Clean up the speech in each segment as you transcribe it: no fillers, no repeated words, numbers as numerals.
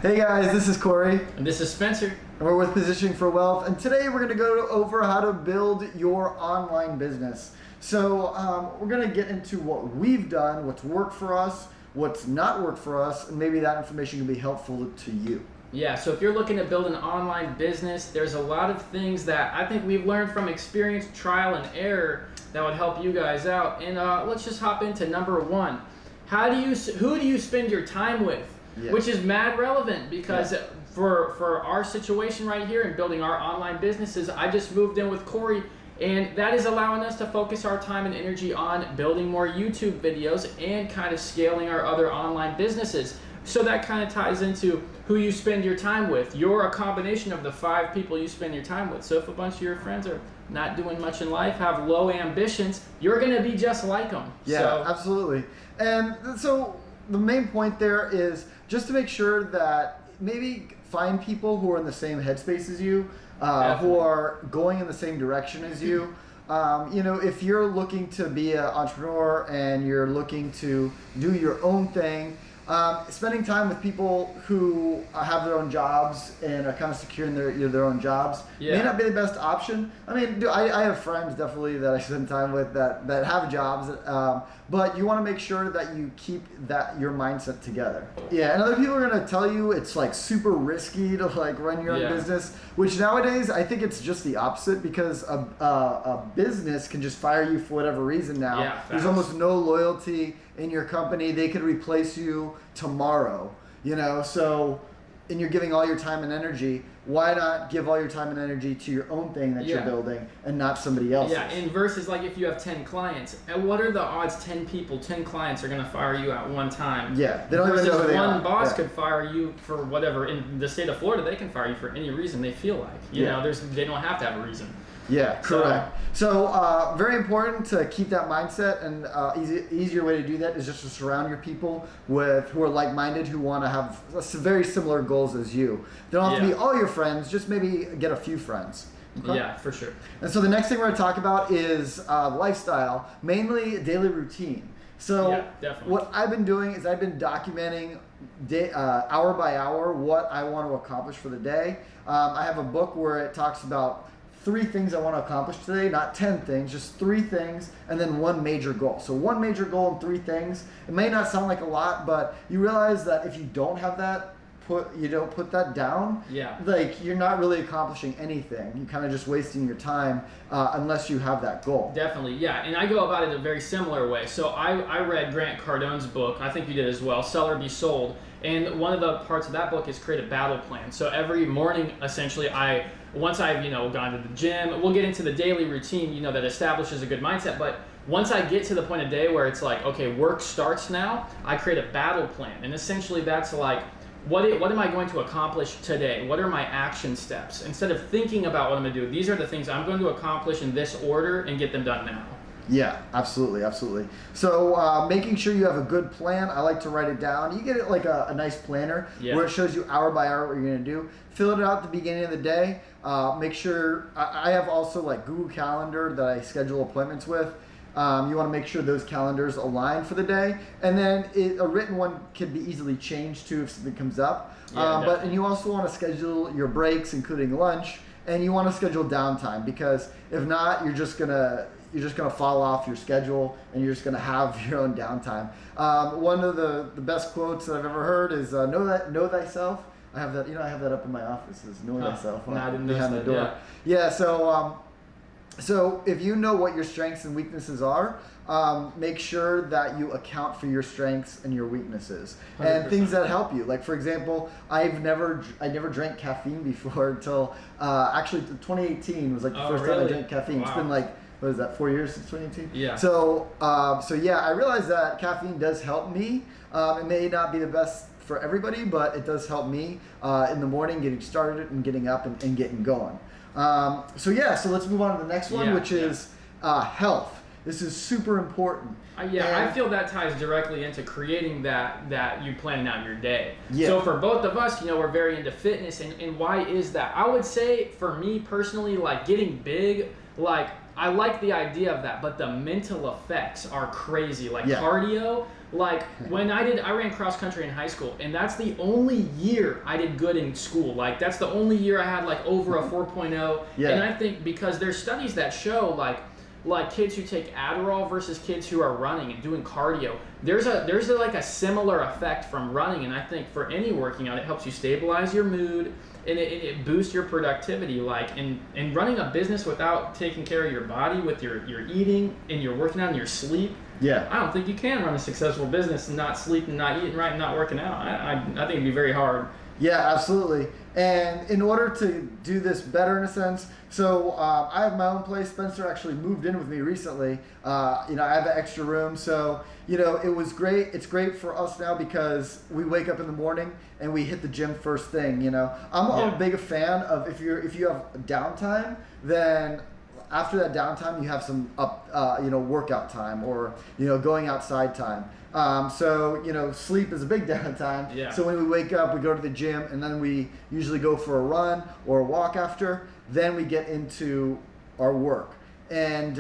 Hey guys, this is Corey. And this is Spencer. And we're with Positioning for Wealth. And today we're going to go over how to build your online business. So we're going to get into what we've done, what's worked for us, what's not worked for us, and maybe that information can be helpful to you. Yeah, so if you're looking to build an online business, there's a lot of things that I think we've learned from experience, trial, and error that would help you guys out. And let's just hop into number one. Who do you spend your time with? Yeah. Which is mad relevant because for our situation right here in building our online businesses, I just moved in with Corey, and that is allowing us to focus our time and energy on building more YouTube videos and kind of scaling our other online businesses. So that kind of ties into who you spend your time with. You're a combination of the 5 people you spend your time with. So if a bunch of your friends are not doing much in life, have low ambitions, you're going to be just like them. Yeah, absolutely. And so the main point there is just to make sure that maybe find people who are in the same headspace as you, who are going in the same direction as you. If you're looking to be an entrepreneur and you're looking to do your own thing, spending time with people who have their own jobs and are kind of secure in their own jobs may not be the best option. I mean, I have friends definitely that I spend time with that have jobs, but you want to make sure that you keep your mindset together. Yeah, and other people are going to tell you it's like super risky to like run your own business, which nowadays I think it's just the opposite because a business can just fire you for whatever reason now. Yeah, there's almost no loyalty in your company. They could replace you tomorrow, and you're giving all your time and energy. Why not give all your time and energy to your own thing that you're building and not somebody else's? Yeah, and versus like if you have 10 clients, and what are the odds 10 clients are going to fire you at one time? Yeah, they don't even know who they are. One boss could fire you for whatever. In the state of Florida, they can fire you for any reason they feel like. You know, they don't have to have a reason. Yeah, correct. So very important to keep that mindset, and easier way to do that is just to surround your people who are like-minded, who want to have very similar goals as you. They don't have to be all your friends, just maybe get a few friends. Okay? Yeah, for sure. And so the next thing we're going to talk about is lifestyle, mainly daily routine. So what I've been doing is I've been documenting hour by hour what I want to accomplish for the day. I have a book where it talks about 3 things I want to accomplish today, not 10 things, just 3 things, and then 1 major goal. So 1 major goal and 3 things. It may not sound like a lot, but you realize that if you don't have that, you don't put that down, like you're not really accomplishing anything. You're kind of just wasting your time unless you have that goal. Definitely, yeah. And I go about it a very similar way. So I read Grant Cardone's book. I think you did as well, Sell or Be Sold. And one of the parts of that book is create a battle plan. So every morning, essentially, once I've gone to the gym, we'll get into the daily routine, that establishes a good mindset. But once I get to the point of day where it's like, okay, work starts now, I create a battle plan. And essentially that's like, what am I going to accomplish today? What are my action steps? Instead of thinking about what I'm going to do, these are the things I'm going to accomplish in this order and get them done now. Yeah, absolutely. So making sure you have a good plan. I like to write it down. You get it like a nice planner where it shows you hour by hour what you're going to do. Fill it out at the beginning of the day. Make sure, I have also like Google Calendar that I schedule appointments with. You want to make sure those calendars align for the day. And then a written one can be easily changed too if something comes up. And you also want to schedule your breaks, including lunch, and you want to schedule downtime, because if not, you're just gonna fall off your schedule and you're just gonna have your own downtime. One of the best quotes that I've ever heard is know thyself. I have that, I have that up in my office, is know thyself behind the door. So if you know what your strengths and weaknesses are, make sure that you account for your strengths and your weaknesses 100%. And things that help you. Like for example, I never drank caffeine before until actually 2018 was like the first time I drank caffeine. Wow. It's been like, what is that, 4 years since 2018? Yeah. So I realized that caffeine does help me. It may not be the best for everybody, but it does help me in the morning getting started and getting up and getting going. So let's move on to the next one, which is health. This is super important. I feel that ties directly into creating that you planning out your day. So for both of us, we're very into fitness, and why is that? I would say for me personally, like getting big, like I like the idea of that, but the mental effects are crazy. Like cardio, Like when I ran cross country in high school, and that's the only year I did good in school. Like that's the only year I had like over a 4.0. Yeah. And I think because there's studies that show like kids who take Adderall versus kids who are running and doing cardio, there's like a similar effect from running. And I think for any working out, it helps you stabilize your mood and it boosts your productivity. Like and running a business without taking care of your body with your eating and your working out and your sleep. Yeah. I don't think you can run a successful business and not sleeping, not eating right, and not working out. I think it'd be very hard. Yeah, absolutely. And in order to do this better, in a sense, so I have my own place. Spencer actually moved in with me recently. I have an extra room, so it was great. It's great for us now because we wake up in the morning and we hit the gym first thing. I'm a big fan of if you have downtime, then after that downtime you have some workout time or going outside time. Sleep is a big downtime. Yeah. So when we wake up, we go to the gym, and then we usually go for a run or a walk after. Then we get into our work. And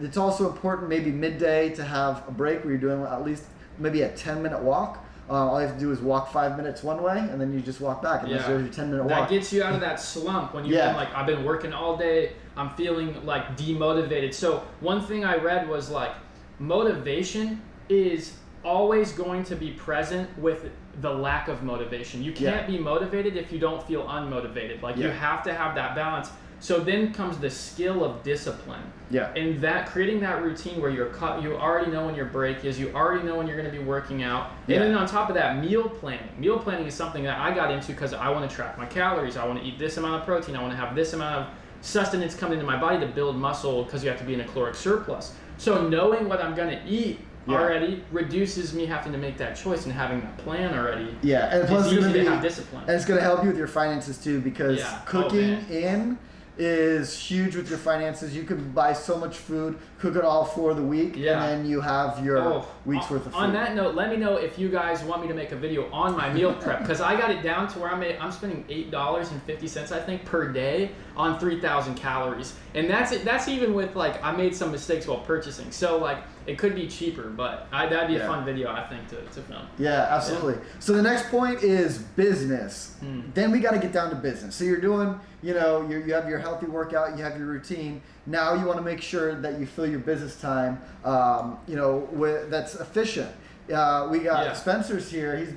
it's also important maybe midday to have a break where you're doing at least maybe a 10-minute walk. All you have to do is walk 5 minutes one way, and then you just walk back, and that's your 10-minute walk. That gets you out of that slump when you've been like, I've been working all day, I'm feeling like demotivated. So one thing I read was like, motivation is always going to be present with the lack of motivation. You can't be motivated if you don't feel unmotivated. Like you have to have that balance. So then comes the skill of discipline. Yeah. And that creating that routine where you already know when your break is, you already know when you're going to be working out. Yeah. And then on top of that, meal planning. Meal planning is something that I got into because I want to track my calories. I want to eat this amount of protein. I want to have this amount of sustenance come into my body to build muscle because you have to be in a caloric surplus. So knowing what I'm going to eat already reduces me having to make that choice and having that plan already. Yeah, and plus it's easy to have discipline. And it's going to help you with your finances too, because cooking is huge with your finances. You can buy so much food, cook it all for the week, and then you have your week's worth of food. On that note, let me know if you guys want me to make a video on my meal prep, because I got it down to where I'm spending $8.50 I think per day on 3,000 calories, and that's even with like I made some mistakes while purchasing. So like it could be cheaper, but that'd be a fun video I think to film. Yeah, absolutely. Yeah. So the next point is business. Then we got to get down to business. So you're doing, you have your healthy workout, you have your routine. Now you want to make sure that you fill your business time, that's efficient. We got Spencer's here. He's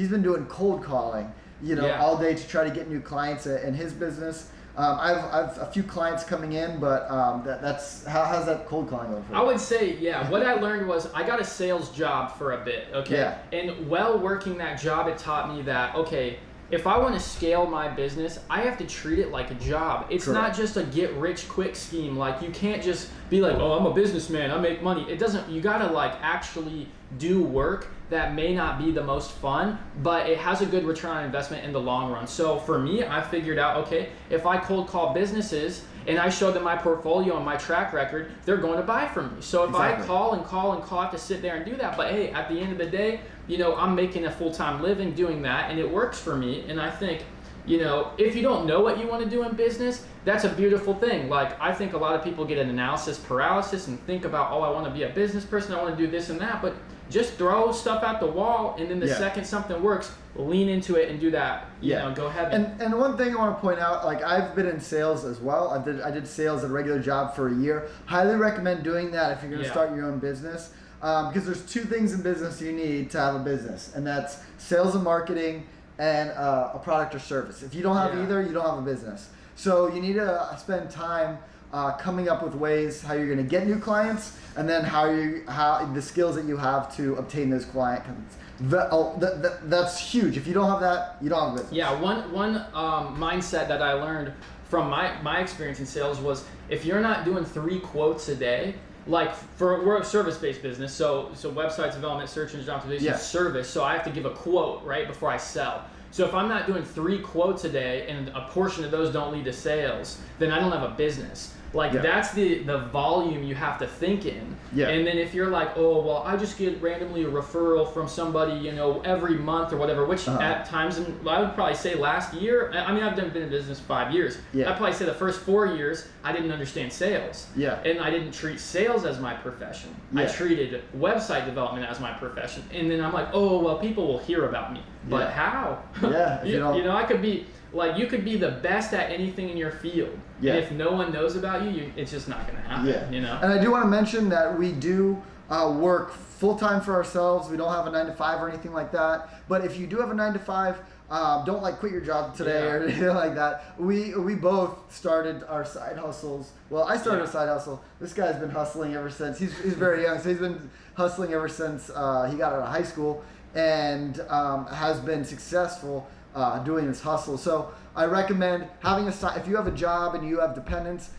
been doing cold calling, all day to try to get new clients in his business. I've a few clients coming in, but how's that cold calling going for you? I would say, what I learned was I got a sales job for a bit, okay? Yeah. And while working that job, it taught me that, okay, if I want to scale my business, I have to treat it like a job. It's not just a get-rich-quick scheme. Like, you can't just be like, oh, I'm a businessman, I make money. It doesn't, you gotta like actually do work that may not be the most fun, but it has a good return on investment in the long run. So for me, I figured out, okay, if I cold call businesses and I show them my portfolio and my track record, they're going to buy from me. So if I call and call and call, I have to sit there and do that. But hey, at the end of the day, I'm making a full-time living doing that, and it works for me. And I think, if you don't know what you want to do in business, that's a beautiful thing. Like, I think a lot of people get an analysis paralysis and think about, oh, I want to be a business person, I want to do this and that, but just throw stuff out the wall, and then the second something works, lean into it and do that. Go ahead. And one thing I want to point out, like I've been in sales as well. I did sales at a regular job for a year. Highly recommend doing that if you're going to start your own business, because there's two things in business you need to have a business, and that's sales and marketing and a product or service. If you don't have either, you don't have a business. So you need to spend time coming up with ways how you're going to get new clients, and then how the skills that you have to obtain those clients. That's huge. If you don't have that, you don't have a business. Yeah, one mindset that I learned from my experience in sales was, if you're not doing 3 quotes a day, like we're a service-based business, so website development, search engine optimization, service. So I have to give a quote right before I sell. So if I'm not doing 3 quotes a day and a portion of those don't lead to sales, then I don't have a business. Like Yeah. that's the volume you have to think in. Yeah. And then if you're like, oh well, I just get randomly a referral from somebody, you know, every month or whatever, which at times, I would probably say last year, I mean, I've been in business 5 years. Yeah. I'd probably say the first 4 years I didn't understand sales. Yeah. And I didn't treat sales as my profession. Yeah. I treated website development as my profession. And then I'm like, oh well, people will hear about me, but Yeah. how? Yeah. you know, I could be. Like, you could be the best at anything in your field. Yeah. And if no one knows about you, it's just not going to happen, Yeah. you know? And I do want to mention that we do work full-time for ourselves. We don't have a 9-to-5 or anything like that. But if you do have a 9-to-5, don't like quit your job today or anything like that. We both started our side hustles. Well, I started a side hustle. This guy's been hustling ever since. He's very young, so he's been hustling ever since he got out of high school and has been successful doing this hustle. So I recommend having a side. If you have a job and you have dependents,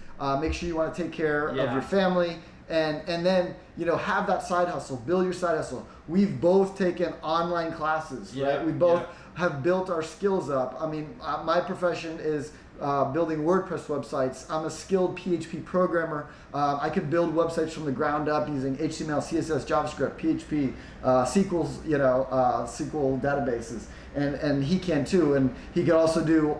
make sure you want to take care of your family, and then, you know, have that side hustle. Build your side hustle. We've both taken online classes, right? We both have built our skills up. I mean, my profession is building WordPress websites. I'm a skilled PHP programmer. I can build websites from the ground up using HTML, CSS, JavaScript, PHP, SQLs, you know, SQL databases. And he can too, and he can also do.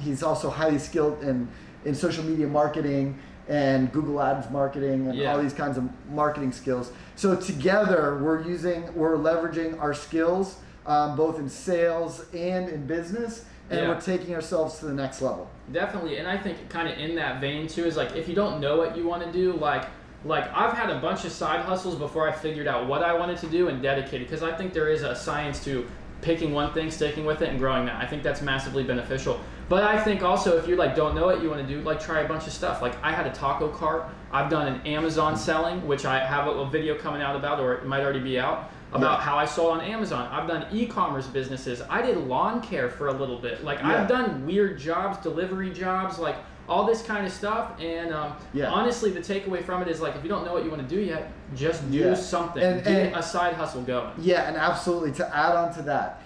He's also highly skilled in social media marketing and Google Ads marketing and all these kinds of marketing skills. So together, we're leveraging our skills both in sales and in business, and we're taking ourselves to the next level. Definitely, and I think kind of in that vein too is like, if you don't know what you want to do, like I've had a bunch of side hustles before I figured out what I wanted to do and dedicated, because I think there is a science to picking one thing, sticking with it, and growing that. I think that's massively beneficial. But I think also, if you like don't know what you want to do, like try a bunch of stuff. Like I had a taco cart. I've done an Amazon selling, which I have a video coming out about, or it might already be out, about how I sold on Amazon. I've done e-commerce businesses. I did lawn care for a little bit. Like I've done weird jobs, delivery jobs, like all this kind of stuff. And honestly, the takeaway from it is, like, if you don't know what you want to do yet, just do something. Get a side hustle going. Yeah, and absolutely, to add on to that,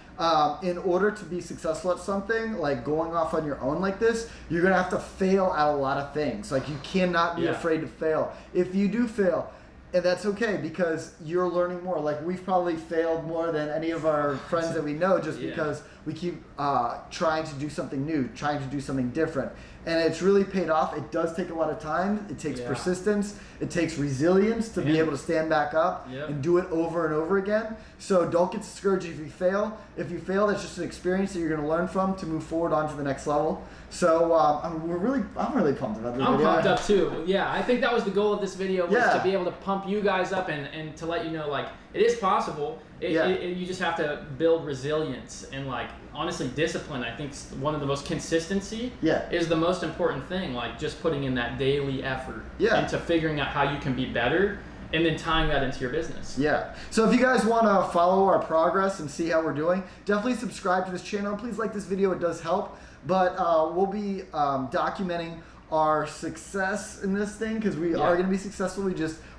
in order to be successful at something, like going off on your own like this, you're going to have to fail at a lot of things. Like, you cannot be afraid to fail. If you do fail, and that's okay, because you're learning more. Like, we've probably failed more than any of our friends that we know, just because we keep trying to do something new, trying to do something different. And it's really paid off. It does take a lot of time. It takes persistence. It takes resilience to be able to stand back up and do it over and over again. So don't get discouraged if you fail. If you fail, that's just an experience that you're going to learn from to move forward on to the next level. So I'm really pumped about this video. I'm pumped up too. Yeah, I think that was the goal of this video, was to be able to pump you guys up and to let you know, like, it is possible. You just have to build resilience and, like, honestly, discipline. I think one of the most consistency is the most important thing. Like, just putting in that daily effort into figuring out how you can be better, and then tying that into your business. Yeah. So if you guys want to follow our progress and see how we're doing, definitely subscribe to this channel. Please like this video. It does help. But we'll be documenting our success in this thing, because we are going to be successful.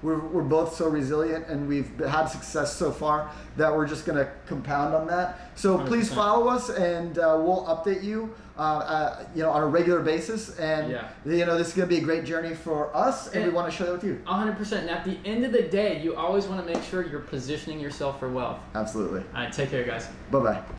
We're both so resilient, and we've had success so far that we're just going to compound on that. So 100%. Please follow us, and we'll update you on a regular basis. And this is going to be a great journey for us, and we want to share that with you. 100%. And at the end of the day, you always want to make sure you're positioning yourself for wealth. Absolutely. All right, take care, guys. Bye-bye.